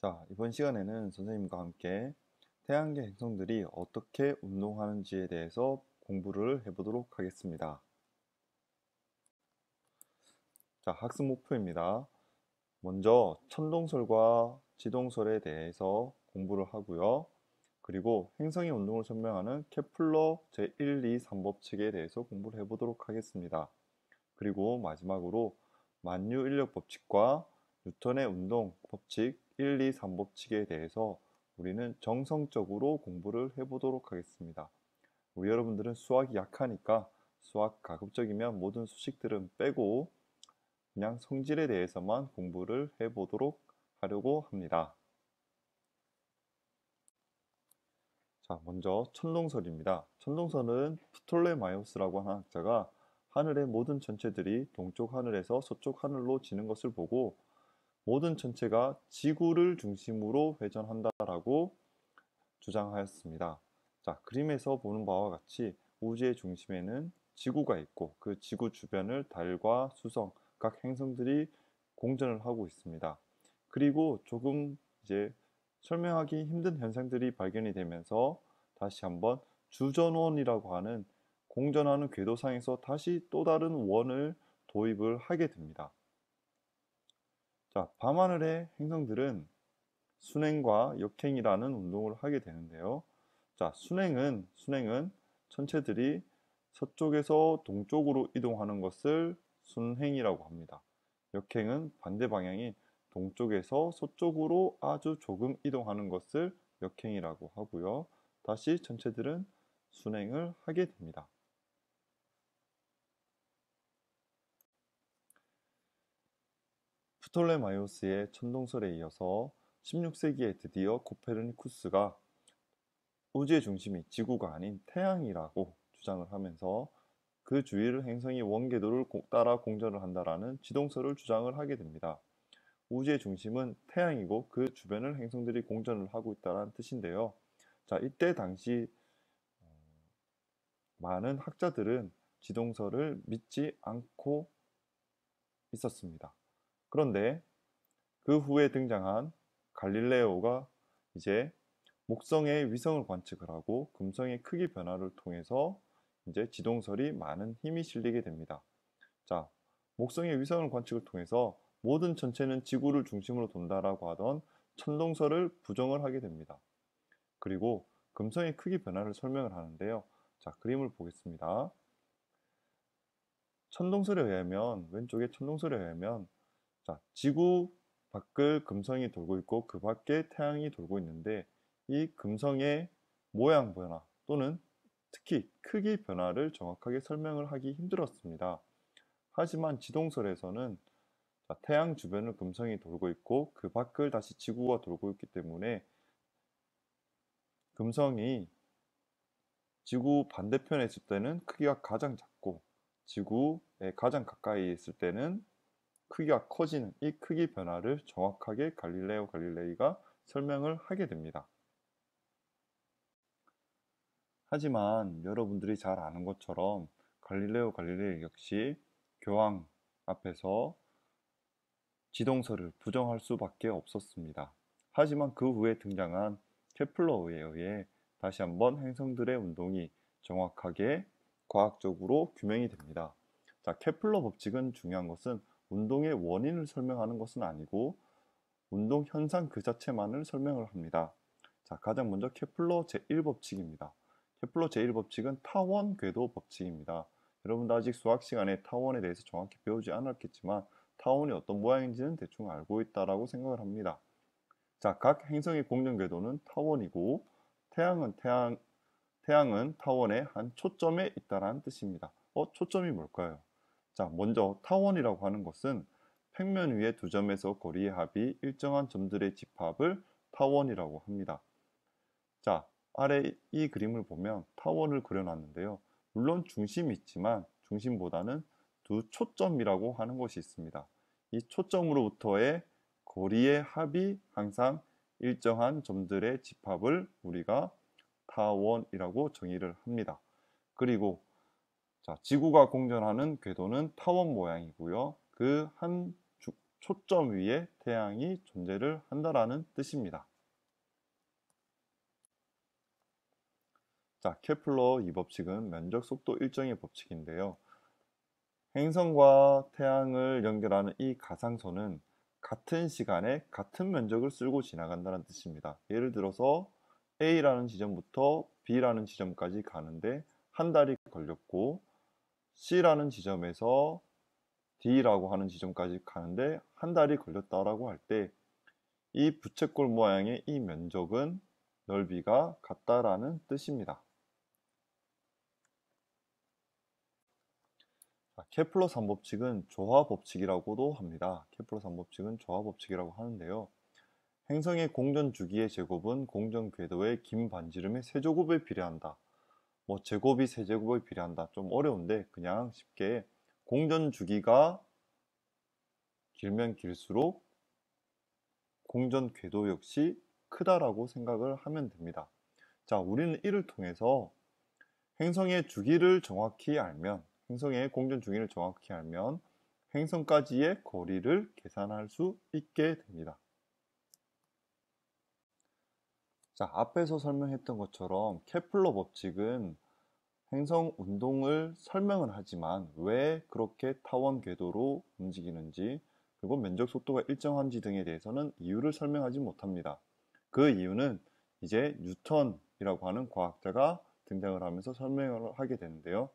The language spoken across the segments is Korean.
자, 이번 시간에는 선생님과 함께 태양계 행성들이 어떻게 운동하는지에 대해서 공부를 해보도록 하겠습니다. 자, 학습 목표입니다. 먼저 천동설과 지동설에 대해서 공부를 하고요. 그리고 행성의 운동을 설명하는 케플러 제1, 2, 3법칙에 대해서 공부를 해보도록 하겠습니다. 그리고 마지막으로 만유 인력 법칙과 뉴턴의 운동 법칙 1, 2, 3법칙에 대해서 우리는 정성적으로 공부를 해보도록 하겠습니다. 우리 여러분들은 수학이 약하니까 수학 가급적이면 모든 수식들은 빼고 그냥 성질에 대해서만 공부를 해보도록 하려고 합니다. 자, 먼저 천동설입니다. 천동설은 프톨레마이오스라고 하는 학자가 하늘의 모든 천체들이 동쪽 하늘에서 서쪽 하늘로 지는 것을 보고 모든 천체가 지구를 중심으로 회전한다라고 주장하였습니다. 자, 그림에서 보는 바와 같이 우주의 중심에는 지구가 있고 그 지구 주변을 달과 수성, 각 행성들이 공전을 하고 있습니다. 그리고 조금 이제 설명하기 힘든 현상들이 발견이 되면서 다시 한번 주전원이라고 하는 공전하는 궤도상에서 다시 또 다른 원을 도입을 하게 됩니다. 자, 밤하늘의 행성들은 순행과 역행이라는 운동을 하게 되는데요. 자, 순행은 천체들이 서쪽에서 동쪽으로 이동하는 것을 순행이라고 합니다. 역행은 반대 방향인 동쪽에서 서쪽으로 아주 조금 이동하는 것을 역행이라고 하고요. 다시 천체들은 순행을 하게 됩니다. 프톨레마이오스의 천동설에 이어서 16세기에 드디어 코페르니쿠스가 우주의 중심이 지구가 아닌 태양이라고 주장을 하면서 그 주위를 행성이 원궤도를 따라 공전을 한다라는 지동설을 주장을 하게 됩니다. 우주의 중심은 태양이고 그 주변을 행성들이 공전을 하고 있다는 뜻인데요. 자, 이때 당시 많은 학자들은 지동설을 믿지 않고 있었습니다. 그런데 그 후에 등장한 갈릴레오가 이제 목성의 위성을 관측을 하고 금성의 크기 변화를 통해서 이제 지동설이 많은 힘이 실리게 됩니다. 자, 목성의 위성을 관측을 통해서 모든 천체는 지구를 중심으로 돈다라고 하던 천동설을 부정을 하게 됩니다. 그리고 금성의 크기 변화를 설명을 하는데요. 자, 그림을 보겠습니다. 천동설에 의하면 왼쪽에 천동설에 의하면 자, 지구 밖을 금성이 돌고 있고 그 밖에 태양이 돌고 있는데 이 금성의 모양 변화 또는 특히 크기 변화를 정확하게 설명을 하기 힘들었습니다. 하지만 지동설에서는 태양 주변을 금성이 돌고 있고 그 밖을 다시 지구가 돌고 있기 때문에 금성이 지구 반대편에 있을 때는 크기가 가장 작고 지구에 가장 가까이 있을 때는 크기가 커지는 이 크기 변화를 정확하게 갈릴레오 갈릴레이가 설명을 하게 됩니다. 하지만 여러분들이 잘 아는 것처럼 갈릴레오 갈릴레이 역시 교황 앞에서 지동설을 부정할 수밖에 없었습니다. 하지만 그 후에 등장한 케플러에 의해 다시 한번 행성들의 운동이 정확하게 과학적으로 규명이 됩니다. 자, 케플러 법칙은 중요한 것은 운동의 원인을 설명하는 것은 아니고 운동 현상 그 자체만을 설명을 합니다. 자, 가장 먼저 케플러 제1법칙입니다. 케플러 제1법칙은 타원 궤도 법칙입니다. 여러분도 아직 수학 시간에 타원에 대해서 정확히 배우지 않았겠지만 타원이 어떤 모양인지는 대충 알고 있다라고 생각을 합니다. 자, 각 행성의 공전 궤도는 타원이고 태양은 타원의 한 초점에 있다라는 뜻입니다. 초점이 뭘까요? 자, 먼저 타원이라고 하는 것은 평면 위의 두 점에서 거리의 합이 일정한 점들의 집합을 타원이라고 합니다. 자, 아래 이 그림을 보면 타원을 그려놨는데요. 물론 중심이 있지만 중심보다는 두 초점이라고 하는 것이 있습니다. 이 초점으로부터의 거리의 합이 항상 일정한 점들의 집합을 우리가 타원이라고 정의를 합니다. 그리고 자, 지구가 공전하는 궤도는 타원 모양이고요. 그 한 초점 위에 태양이 존재를 한다라는 뜻입니다. 자, 케플러 2법칙은 면적 속도 일정의 법칙인데요. 행성과 태양을 연결하는 이 가상선은 같은 시간에 같은 면적을 쓸고 지나간다는 뜻입니다. 예를 들어서 A라는 지점부터 B라는 지점까지 가는데 한 달이 걸렸고, C라는 지점에서 D라고 하는 지점까지 가는데 한 달이 걸렸다라고 할 때 이 부채꼴 모양의 이 면적은 넓이가 같다라는 뜻입니다. 케플러 3법칙은 조화 법칙이라고도 합니다. 케플러 3법칙은 조화 법칙이라고 하는데요. 행성의 공전 주기의 제곱은 공전 궤도의 긴 반지름의 세제곱에 비례한다. 뭐 제곱이 세제곱에 비례한다. 좀 어려운데 그냥 쉽게 공전 주기가 길면 길수록 공전 궤도 역시 크다라고 생각을 하면 됩니다. 자, 우리는 이를 통해서 행성의 주기를 정확히 알면, 행성의 공전 주기를 정확히 알면 행성까지의 거리를 계산할 수 있게 됩니다. 자, 앞에서 설명했던 것처럼 케플러 법칙은 행성 운동을 설명은 하지만 왜 그렇게 타원 궤도로 움직이는지, 그리고 면적 속도가 일정한지 등에 대해서는 이유를 설명하지 못합니다. 그 이유는 이제 뉴턴이라고 하는 과학자가 등장을 하면서 설명을 하게 되는데요.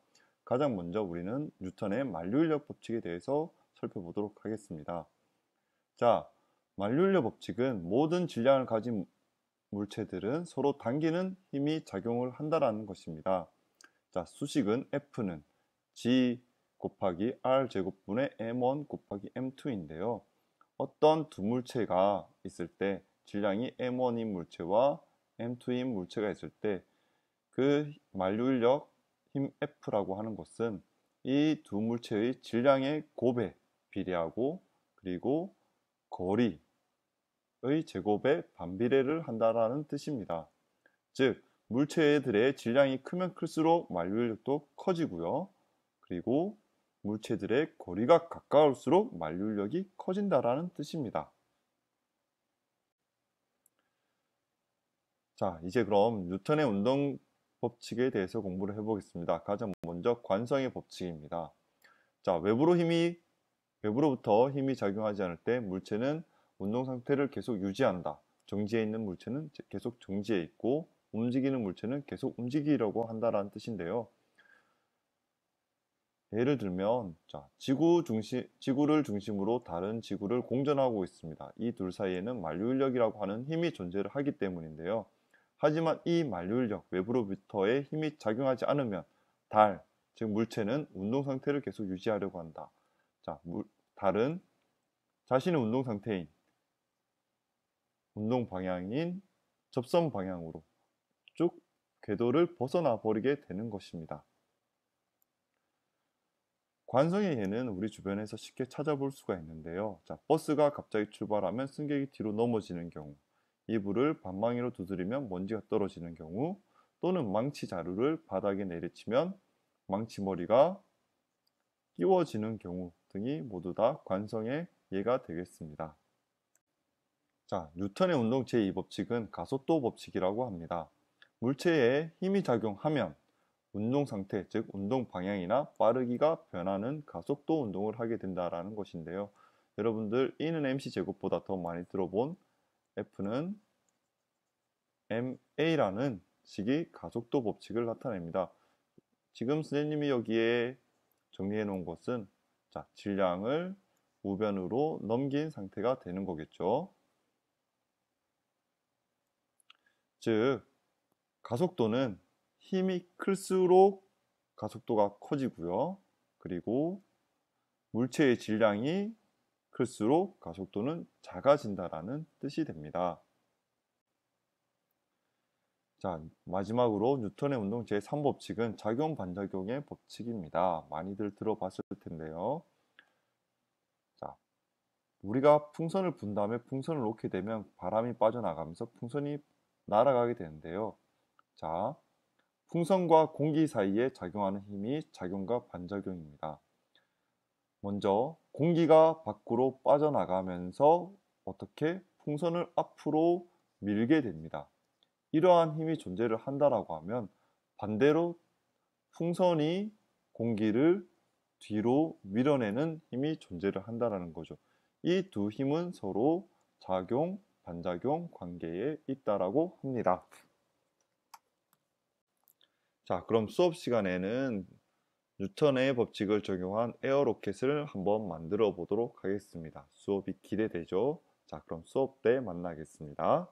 가장 먼저 우리는 뉴턴의 만류인력 법칙에 대해서 살펴보도록 하겠습니다. 자, 만류인력 법칙은 모든 질량을 가진 물체들은 서로 당기는 힘이 작용을 한다라는 것입니다. 자, 수식은 F는 G 곱하기 R 제곱분의 M1 곱하기 M2인데요. 어떤 두 물체가 있을 때 질량이 M1인 물체와 M2인 물체가 있을 때 그 만류인력 힘 F라고 하는 것은 이 두 물체의 질량의 곱에 비례하고, 그리고 거리의 제곱에 반비례를 한다라는 뜻입니다. 즉, 물체들의 질량이 크면 클수록 만류인력도 커지고요. 그리고 물체들의 거리가 가까울수록 만류인력이 커진다라는 뜻입니다. 자, 이제 그럼 뉴턴의 운동 법칙에 대해서 공부를 해보겠습니다. 가장 먼저 관성의 법칙입니다. 자, 외부로부터 힘이 작용하지 않을 때 물체는 운동 상태를 계속 유지한다. 정지해 있는 물체는 계속 정지해 있고, 움직이는 물체는 계속 움직이려고 한다라는 뜻인데요. 예를 들면, 자, 지구를 중심으로 다른 지구를 공전하고 있습니다. 이 둘 사이에는 만류인력이라고 하는 힘이 존재를 하기 때문인데요. 하지만 이 만류인력, 외부로부터의 힘이 작용하지 않으면 즉 물체는 운동 상태를 계속 유지하려고 한다. 자, 달은 자신의 운동 상태인, 운동 방향인 접선 방향으로 쭉 궤도를 벗어나 버리게 되는 것입니다. 관성의 예는 우리 주변에서 쉽게 찾아볼 수가 있는데요. 자, 버스가 갑자기 출발하면 승객이 뒤로 넘어지는 경우, 이불을 방망이로 두드리면 먼지가 떨어지는 경우, 또는 망치 자루를 바닥에 내리치면 망치머리가 끼워지는 경우 등이 모두 다 관성의 예가 되겠습니다. 자, 뉴턴의 운동 제2법칙은 가속도 법칙이라고 합니다. 물체에 힘이 작용하면 운동 상태, 즉 운동 방향이나 빠르기가 변하는 가속도 운동을 하게 된다라는 것인데요. 여러분들 E는 MC 제곱보다 더 많이 들어본 F는 ma라는 식이 가속도 법칙을 나타냅니다. 지금 선생님이 여기에 정리해 놓은 것은, 자, 질량을 우변으로 넘긴 상태가 되는 거겠죠. 즉, 가속도는 힘이 클수록 가속도가 커지고요. 그리고 물체의 질량이 클수록 가속도는 작아진다라는 뜻이 됩니다. 자, 마지막으로 뉴턴의 운동 제3법칙은 작용 반작용의 법칙입니다. 많이들 들어봤을 텐데요. 자, 우리가 풍선을 분 다음에 풍선을 놓게 되면 바람이 빠져나가면서 풍선이 날아가게 되는데요. 자, 풍선과 공기 사이에 작용하는 힘이 작용과 반작용입니다. 먼저 공기가 밖으로 빠져나가면서 어떻게 풍선을 앞으로 밀게 됩니다. 이러한 힘이 존재를 한다라고 하면 반대로 풍선이 공기를 뒤로 밀어내는 힘이 존재를 한다라는 거죠. 이 두 힘은 서로 작용, 반작용 관계에 있다라고 합니다. 자, 그럼 수업 시간에는 뉴턴의 법칙을 적용한 에어로켓을 한번 만들어 보도록 하겠습니다. 수업이 기대되죠? 자, 그럼 수업 때 만나겠습니다.